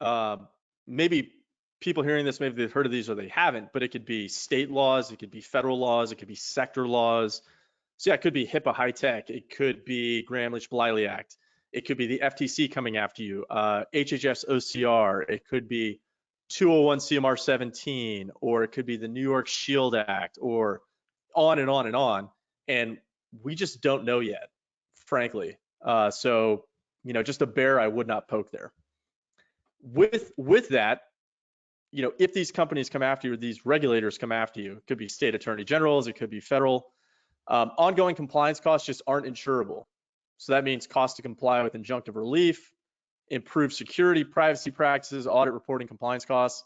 Speaker 2: maybe people hearing this, maybe they've heard of these or they haven't, but it could be state laws, it could be federal laws, it could be sector laws. So yeah, it could be HIPAA high tech, it could be Gramm-Leach-Bliley Act, it could be the FTC coming after you, HHS OCR, it could be 201 CMR 17, or it could be the New York Shield Act, or on and on and on. And we just don't know yet, frankly. So, just a bear I would not poke there. With that, if these companies come after you, these regulators come after you, it could be state attorney generals, it could be federal, ongoing compliance costs just aren't insurable. So that means cost to comply with injunctive relief, improved security, privacy practices, audit reporting, compliance costs.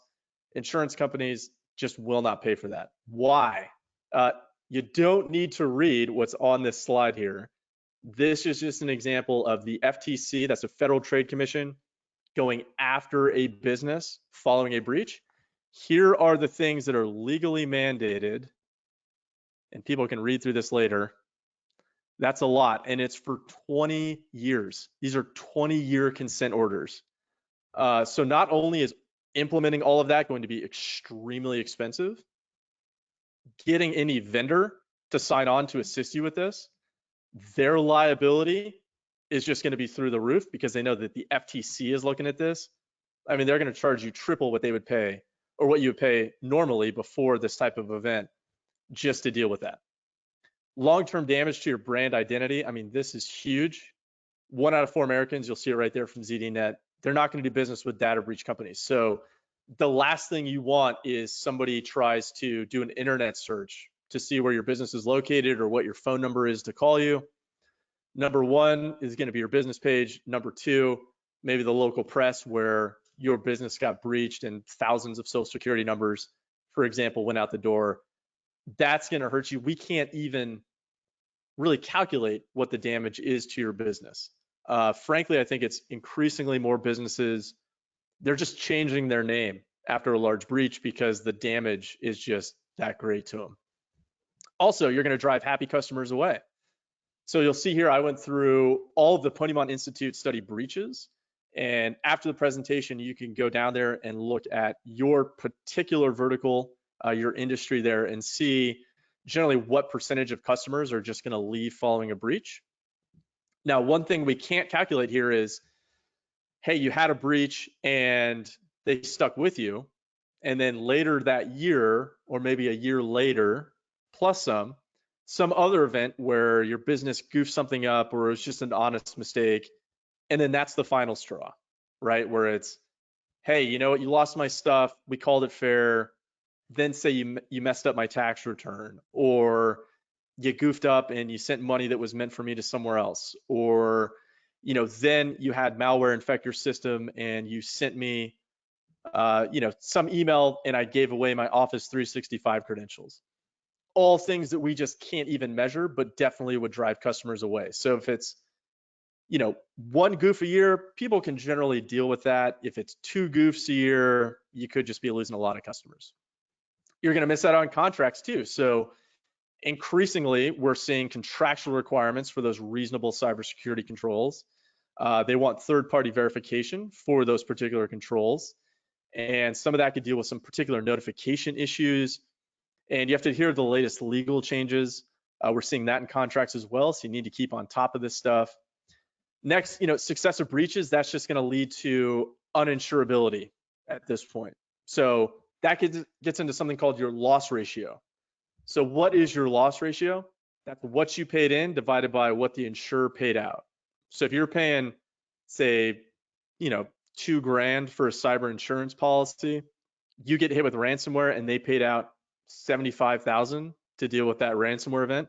Speaker 2: Insurance companies just will not pay for that. Why? You don't need to read what's on this slide here. This is just an example of the FTC, that's a Federal Trade Commission, going after a business following a breach. Here are the things that are legally mandated, and people can read through this later. That's a lot, and it's for 20 years. These are 20-year consent orders. So not only is implementing all of that going to be extremely expensive, getting any vendor to sign on to assist you with this, their liability is just going to be through the roof because they know that the FTC is looking at this. I mean, they're going to charge you triple what they would pay or what you would pay normally before this type of event just to deal with that. Long-term damage to your brand identity. I mean, this is huge. 1 out of 4 Americans, you'll see it right there from ZDNet, they're not going to do business with data breach companies. So the last thing you want is somebody tries to do an internet search to see where your business is located or what your phone number is to call you. Number 1 is going to be your business page. Number 2, maybe the local press where your business got breached and thousands of social security numbers, for example, went out the door. That's going to hurt you. We can't even really calculate what the damage is to your business. Frankly, I think it's increasingly more businesses, they're just changing their name after a large breach because the damage is just that great to them. Also, you're going to drive happy customers away. So you'll see here, I went through all of the Ponemon Institute study breaches. And after the presentation, you can go down there and look at your particular vertical, your industry there, and see generally what percentage of customers are just going to leave following a breach. Now, one thing we can't calculate here is, hey, you had a breach and they stuck with you. And then later that year, or maybe a year later, plus some other event where your business goofed something up or it was just an honest mistake. And then that's the final straw, right? Where it's, hey, you know what, you lost my stuff, we called it fair. Then say you messed up my tax return, or you goofed up and you sent money that was meant for me to somewhere else, or then you had malware infect your system and you sent me some email and I gave away my Office 365 credentials. All things that we just can't even measure, but definitely would drive customers away. So if it's 1 goof a year, people can generally deal with that. If it's 2 goofs a year, you could just be losing a lot of customers. You're going to miss out on contracts too. So increasingly, we're seeing contractual requirements for those reasonable cybersecurity controls. They want third-party verification for those particular controls. And some of that could deal with some particular notification issues. And you have to adhere to the latest legal changes. We're seeing that in contracts as well. So you need to keep on top of this stuff. Next, successive breaches, that's just going to lead to uninsurability at this point. So that gets into something called your loss ratio. So what is your loss ratio? That's what you paid in divided by what the insurer paid out. So if you're paying, say, $2,000 for a cyber insurance policy, you get hit with ransomware and they paid out $75,000 to deal with that ransomware event.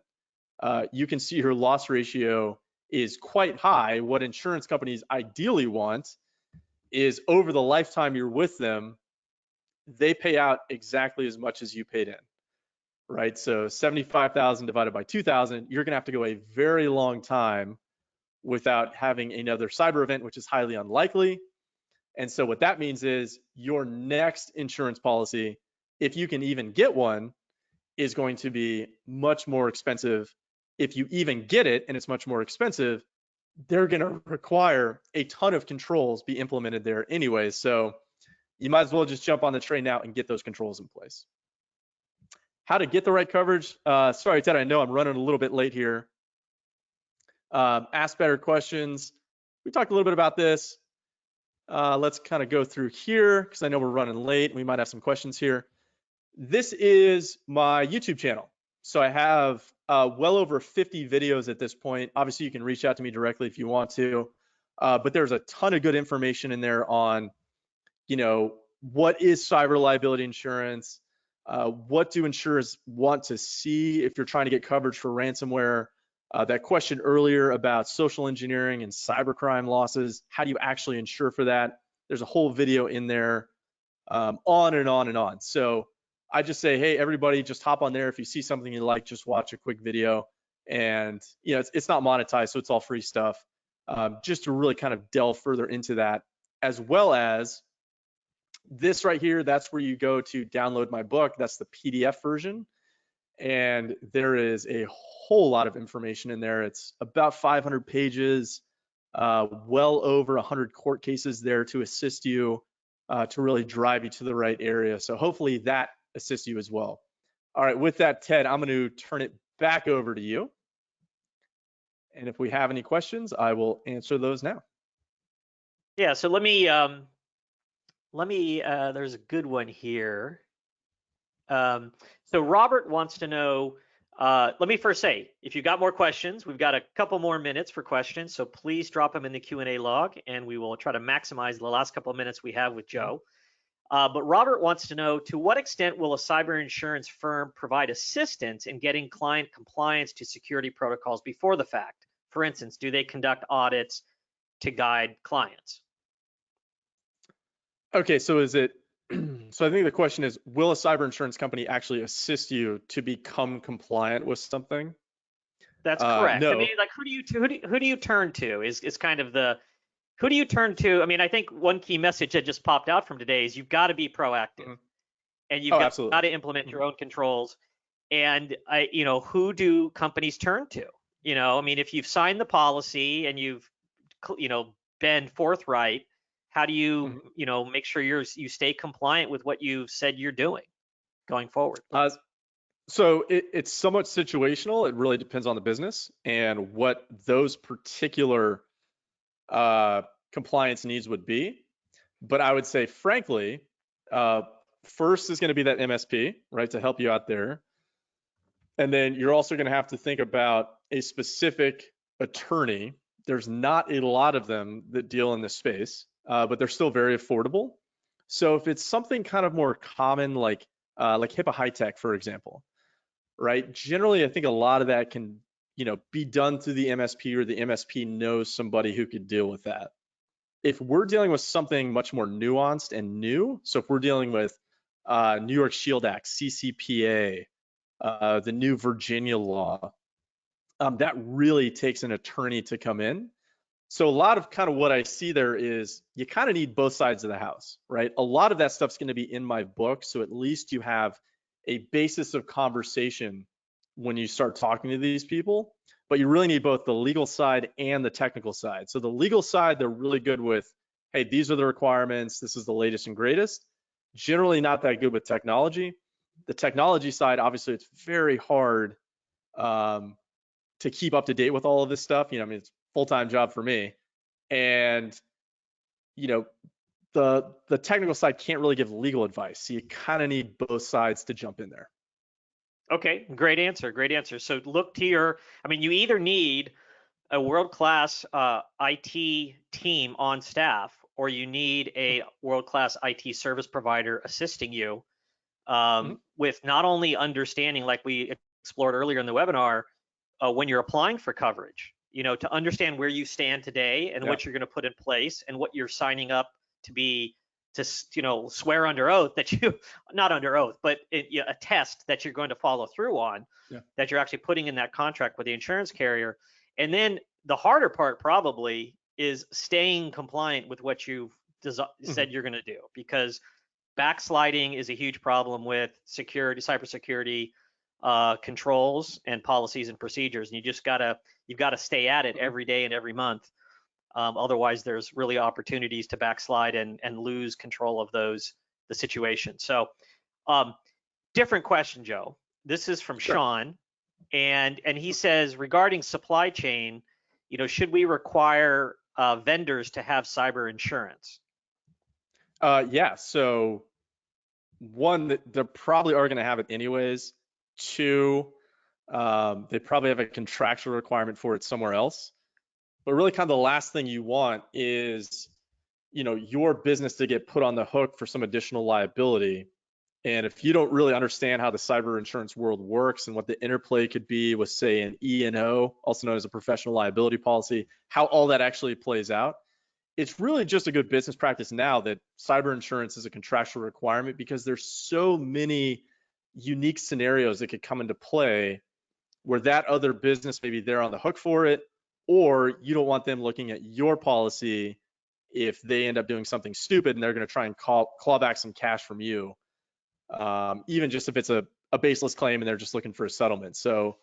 Speaker 2: You can see your loss ratio is quite high. What insurance companies ideally want is over the lifetime you're with them, they pay out exactly as much as you paid in, right? So 75,000 divided by 2,000, you're gonna have to go a very long time without having another cyber event, which is highly unlikely. And so what that means is your next insurance policy, if you can even get one, is going to be much more expensive. If you even get it and it's much more expensive, they're gonna require a ton of controls be implemented there anyway. So you might as well just jump on the train now and get those controls in place. How to get the right coverage? Sorry, Ted, I know I'm running a little bit late here. Ask better questions. We talked a little bit about this. Let's kind of go through here because I know we're running late. We might have some questions here. This is my YouTube channel. So I have well over 50 videos at this point. Obviously, you can reach out to me directly if you want to, but there's a ton of good information in there on what is cyber liability insurance? What do insurers want to see if you're trying to get coverage for ransomware? That question earlier about social engineering and cybercrime losses, how do you actually insure for that? There's a whole video in there, on and on and on. So I just say, hey, everybody, just hop on there. If you see something you like, just watch a quick video. And it's not monetized, so it's all free stuff. Just to really kind of delve further into that, as well as this right here, that's where you go to download my book. That's the PDF version. And there is a whole lot of information in there. It's about 500 pages, well over 100 court cases there to assist you, to really drive you to the right area. So hopefully that assists you as well. All right, with that, Ted, I'm going to turn it back over to you. And if we have any questions, I will answer those now.
Speaker 1: Yeah, so there's a good one here. So Robert wants to know, let me first say, if you've got more questions, we've got a couple more minutes for questions, so please drop them in the Q&A log, and we will try to maximize the last couple of minutes we have with Joe. But Robert wants to know, to what extent will a cyber insurance firm provide assistance in getting client compliance to security protocols before the fact? For instance, do they conduct audits to guide clients?
Speaker 2: Okay, so is it, so I think the question is, will a cyber insurance company actually assist you to become compliant with something?
Speaker 1: That's correct. I
Speaker 2: No.
Speaker 1: mean, like, who do you turn to is kind of the, who do you turn to? I mean, I think one key message that just popped out from today is you've got to be proactive, and you've
Speaker 2: Oh,
Speaker 1: got
Speaker 2: absolutely.
Speaker 1: to implement your own controls. And who do companies turn to? I mean, if you've signed the policy and you've been forthright, how do you make sure you stay compliant with what you've said you're doing going forward?
Speaker 2: So it's somewhat situational. It really depends on the business and what those particular compliance needs would be. But I would say, frankly, first is going to be that MSP, right, to help you out there. And then you're also going to have to think about a specific attorney. There's not a lot of them that deal in this space, but they're still very affordable. So if it's something kind of more common, like HIPAA High Tech, for example, right? Generally, I think a lot of that can, be done through the MSP, or the MSP knows somebody who could deal with that. If we're dealing with something much more nuanced and new, so if we're dealing with New York Shield Act, CCPA, the new Virginia law, that really takes an attorney to come in. So a lot of kind of what I see there is you kind of need both sides of the house, right? A lot of that stuff's going to be in my book, so at least you have a basis of conversation when you start talking to these people, but you really need both the legal side and the technical side. So the legal side, they're really good with, hey, these are the requirements, this is the latest and greatest. Generally not that good with technology. The technology side, obviously, it's very hard to keep up to date with all of this stuff. I mean, it's a full-time job for me. And, the technical side can't really give legal advice. So you kind of need both sides to jump in there.
Speaker 1: Okay, great answer. Great answer. So look to you either need a world-class IT team on staff, or you need a world-class IT service provider assisting you with not only understanding, like we explored earlier in the webinar, when you're applying for coverage, to understand where you stand today and what you're going to put in place and what you're signing up to be, to swear under oath that you, not under oath, but a test that you're going to follow through on, that you're actually putting in that contract with the insurance carrier. And then the harder part probably is staying compliant with what you've said you're going to do, because backsliding is a huge problem with cybersecurity controls and policies and procedures, and you've got to stay at it every day and every month. Otherwise, there's really opportunities to backslide and lose control of the situation. So, different question, Joe. This is from Sean, and he says, regarding supply chain, should we require vendors to have cyber insurance?
Speaker 2: Yeah. So one, they probably are going to have it anyways. Two, they probably have a contractual requirement for it somewhere else. But really, kind of the last thing you want is, your business to get put on the hook for some additional liability. And if you don't really understand how the cyber insurance world works and what the interplay could be with, say, an E&O, also known as a professional liability policy, how all that actually plays out, it's really just a good business practice now that cyber insurance is a contractual requirement, because there's so many unique scenarios that could come into play where that other business, maybe they're on the hook for it, or you don't want them looking at your policy if they end up doing something stupid and they're going to try and claw back some cash from you, even just if it's a baseless claim and they're just looking for a settlement. So,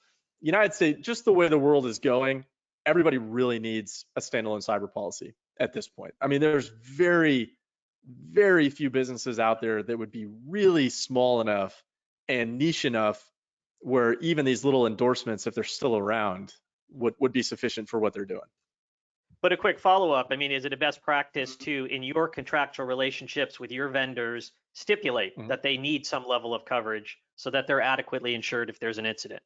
Speaker 2: I'd say just the way the world is going, everybody really needs a standalone cyber policy at this point. I mean, there's very, very few businesses out there that would be really small enough and niche enough where even these little endorsements, if they're still around, would be sufficient for what they're doing.
Speaker 1: But a quick follow-up, I mean, is it a best practice to, in your contractual relationships with your vendors, stipulate that they need some level of coverage so that they're adequately insured if there's an incident?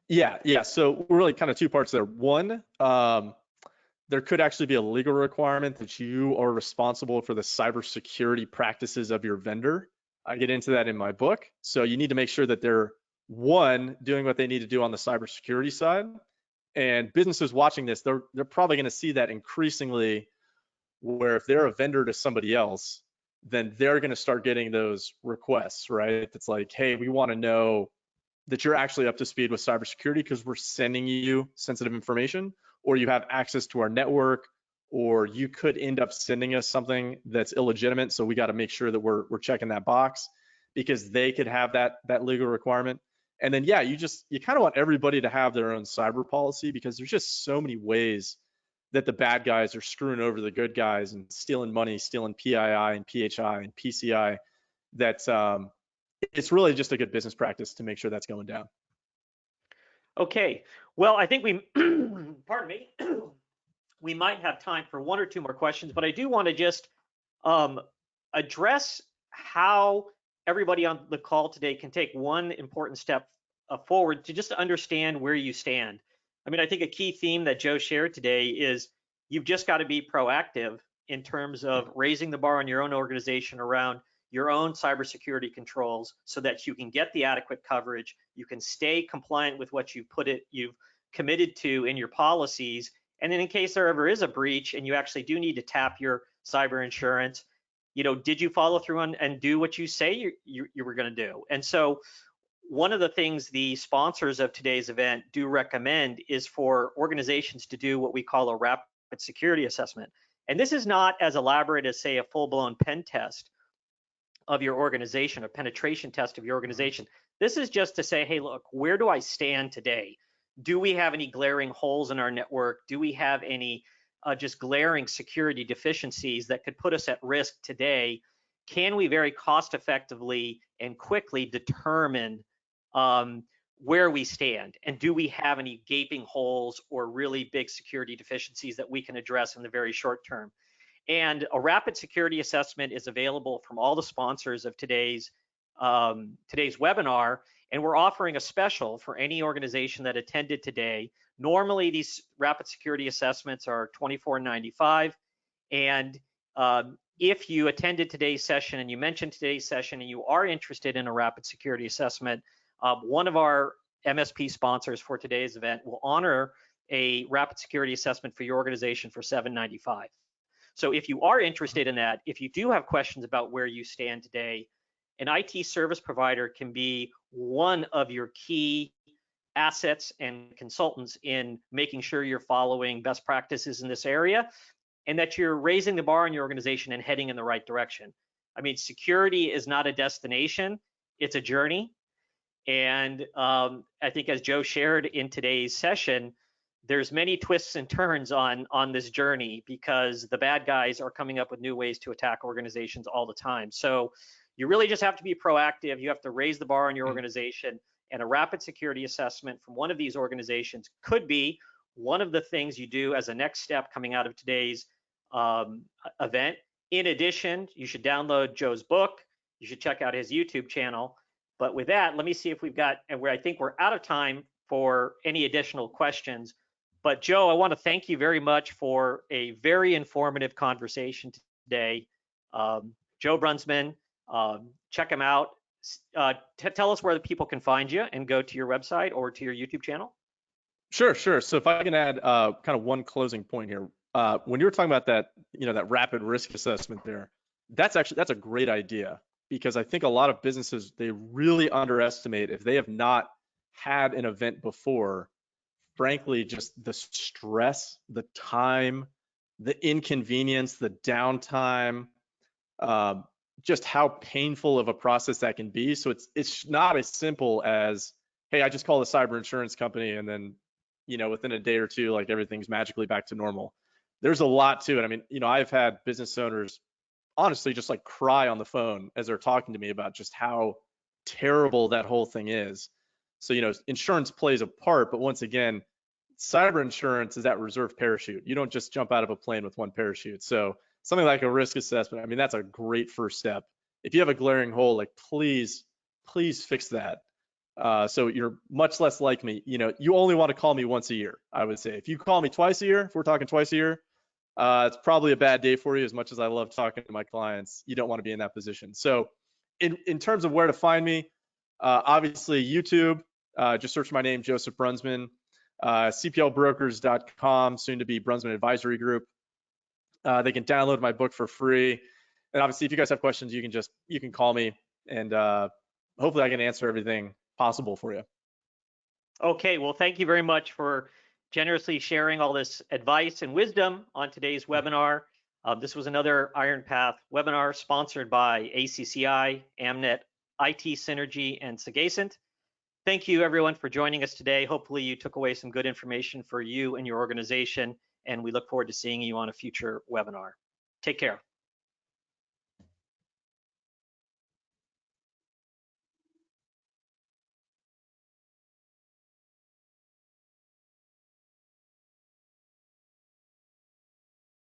Speaker 2: Yeah. So really kind of two parts there. One, there could actually be a legal requirement that you are responsible for the cybersecurity practices of your vendor. I get into that in my book. So you need to make sure that they're, one, doing what they need to do on the cybersecurity side. And businesses watching this, they're probably going to see that increasingly, where if they're a vendor to somebody else, then they're going to start getting those requests, right? It's like, hey, we want to know that you're actually up to speed with cybersecurity because we're sending you sensitive information, or you have access to our network, or you could end up sending us something that's illegitimate. So we got to make sure that we're checking that box, because they could have that legal requirement. And then, yeah, you kind of want everybody to have their own cyber policy, because there's just so many ways that the bad guys are screwing over the good guys and stealing money, stealing PII and PHI and PCI, that it's really just a good business practice to make sure that's going down.
Speaker 1: Okay, well, I think we, pardon me, we might have time for one or two more questions, but I do want to just address how everybody on the call today can take one important step forward to just understand where you stand. I mean, I think a key theme that Joe shared today is you've just got to be proactive in terms of raising the bar on your own organization around your own cybersecurity controls so that you can get the adequate coverage, you can stay compliant with what you've committed to in your policies, and then in case there ever is a breach and you actually do need to tap your cyber insurance, did you follow through and do what you say you were going to do? And so one of the things the sponsors of today's event do recommend is for organizations to do what we call a rapid security assessment. And this is not as elaborate as, say, a full-blown pen test of your organization, a penetration test of your organization. This is just to say, hey, look, where do I stand today? Do we have any glaring holes in our network? Do we have any just glaring security deficiencies that could put us at risk today? Can we very cost effectively and quickly determine where we stand? And do we have any gaping holes or really big security deficiencies that we can address in the very short term? And a rapid security assessment is available from all the sponsors of today's webinar. And we're offering a special for any organization that attended today. Normally, these rapid security assessments are $24.95. And if you attended today's session and you mentioned today's session and you are interested in a rapid security assessment, one of our MSP sponsors for today's event will honor a rapid security assessment for your organization for $7.95. So if you are interested in that, if you do have questions about where you stand today, an IT service provider can be one of your key assets and consultants in making sure you're following best practices in this area and that you're raising the bar in your organization and heading in the right direction. I mean, security is not a destination, it's a journey. And I think as Joe shared in today's session, there's many twists and turns on this journey because the bad guys are coming up with new ways to attack organizations all the time. So you really just have to be proactive. You have to raise the bar on your organization, and a rapid security assessment from one of these organizations could be one of the things you do as a next step coming out of today's event. In addition, you should download Joe's book. You should check out his YouTube channel. But with that, let me see if we've got, and where I think we're out of time for any additional questions. But Joe, I want to thank you very much for a very informative conversation today. Joe Brunsman, check him out. Tell us where the people can find you and go to your website or to your YouTube channel.
Speaker 2: Sure. So if I can add kind of one closing point here, when you were talking about that, that rapid risk assessment there, that's a great idea, because I think a lot of businesses, they really underestimate, if they have not had an event before, frankly, just the stress, the time, the inconvenience, the downtime, just how painful of a process that can be. So it's not as simple as, hey, I just call the cyber insurance company and then, within a day or two, like everything's magically back to normal. There's a lot to it. I mean, I've had business owners honestly just like cry on the phone as they're talking to me about just how terrible that whole thing is. So, insurance plays a part, but once again, cyber insurance is that reserve parachute. You don't just jump out of a plane with one parachute. So something like a risk assessment, I mean, that's a great first step. If you have a glaring hole, like please fix that. So you're much less likely, you only want to call me once a year, I would say. If you call me twice a year, if we're talking twice a year, it's probably a bad day for you. As much as I love talking to my clients, you don't want to be in that position. So in terms of where to find me, obviously YouTube, just search my name, Joseph Brunsman, cplbrokers.com, soon to be Brunsman Advisory Group. They can download my book for free. And obviously, if you guys have questions, you can call me, and hopefully I can answer everything possible for you.
Speaker 1: Okay, well, thank you very much for generously sharing all this advice and wisdom on today's webinar. This was another Iron Path webinar sponsored by ACCI, Amnet, itSynergy, and Sagacent. Thank you, everyone, for joining us today. Hopefully, you took away some good information for you and your organization, and we look forward to seeing you on a future webinar. Take care.